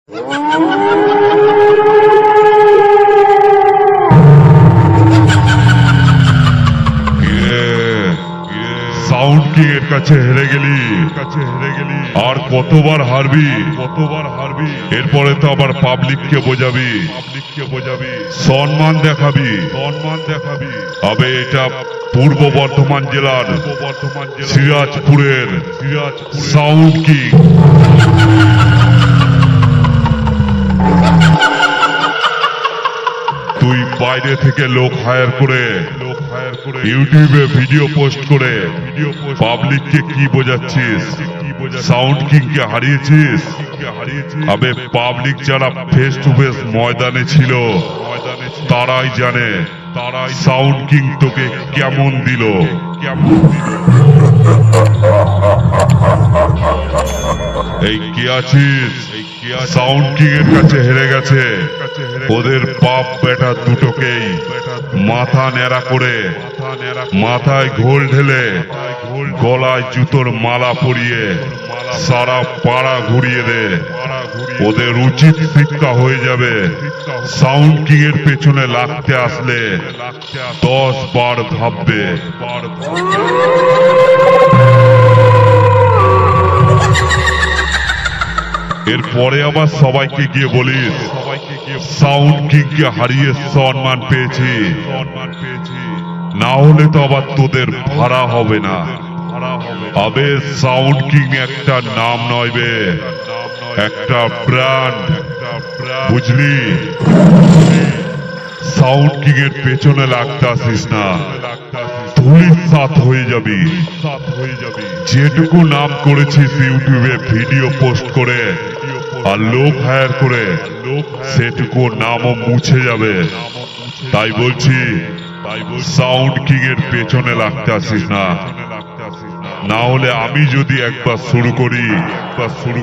Sound king এর কাছে হেরে গেলি, আর কতবার হারবি? এরপরে তো আবার পাবলিককে বোঝাবি, সম্মান দেখাবি। তবে এটা পূর্ব বর্ধমান জেলার সিরাজপুরের সাউন্ড কিং। তুই বাইরে থেকে লোক হায়ার করে ইউটিউবে ভিডিও পোস্ট করে পাবলিককে কি বোঝাচ্ছিস? সাউন্ড কিং কে হারিয়েছিস। আবে পাবলিক যারা ফেস টু ফেস ময়দানে ছিল তারাই জানে সাউন্ড কিং তোকে কেমন দিল। এই কে আছিস? সাউন্ড কিং এর কাছে হেরে গেছে। ওদের বাপ বেটা দুটোকেই মাথা ন্যাড়া করে, মাথায় ঘোল ঢেলে, গলায় জুতোর মালা পরিয়ে সারা পাড়া ঘুরিয়ে দে। ওদের উচিত শিক্ষা হয়ে যাবে। সাউন্ড কিং এর পেছনে লাগতে আসলে 10 বার ভাববে। এরপরে আবার সবাইকে গিয়ে বলিস সাউন্ড কিং কে হারিয়ে সম্মান পেয়েছি। না হলে তো আবার তোদের ভাড়া হবে না। আবে সাউন্ড কিং একটা নাম নয় বে, একটা ব্র্যান্ড, বুঝলি? সাউন্ড কিং এর পেছনে লাগতে আসিস না, ধুলির সাথ হয়ে যাবি। যেটুকু নাম করেছিস ইউটিউবে ভিডিও পোস্ট করে আর লোক হায়ার করে, সেটুকু নামও মুছে যাবে। তাই বলছি সাউন্ড কিং এর পেছনে লাগতে আসিস না। না হলে আমি যদি একবার শুরু করি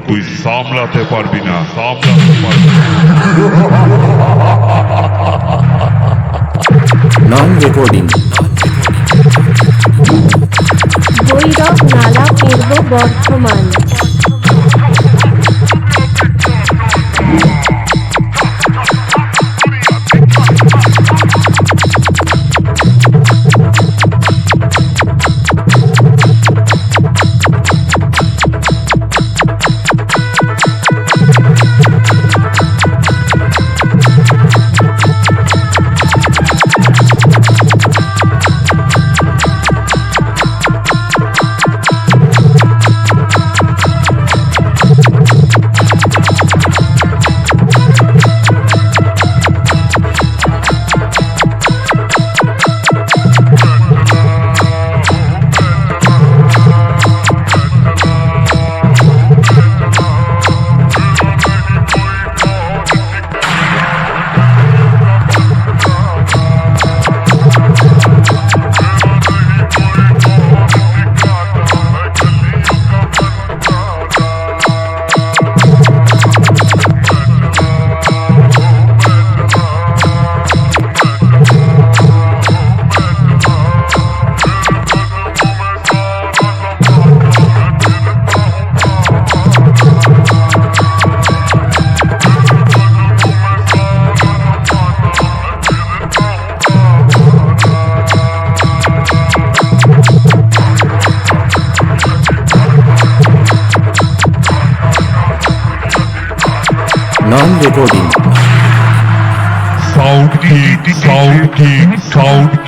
তুই সামলাতে পারবি না। নন রেকর্ডিং। ভৈরব নালা, পূর্ব বর্ধমান। নন রেকর্ডিং। সাউন্ড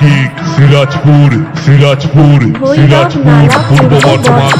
কিং সিরাজপুর, পূর্ব বর্ধমান।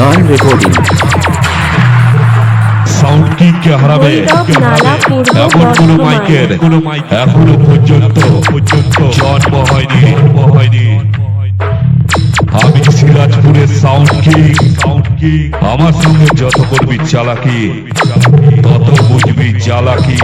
Non-recording. সাউন্ড কিংকে হারাবে ভৈরব নালা পূর্ব এমন কোন মাইকের এখনো পর্যন্ত জন্ম হয়নি। আমি সিরাজপুরের সাউন্ড কিং। আমার সঙ্গে যত করবি চালাকি তত বুঝবি চালাকি।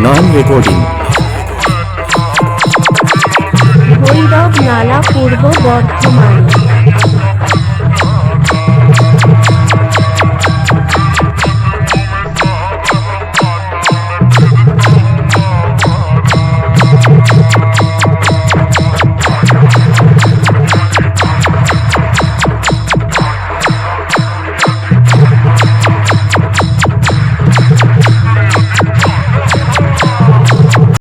Non-recording. ভৈরব নালা পূর্ব বর্ধমান।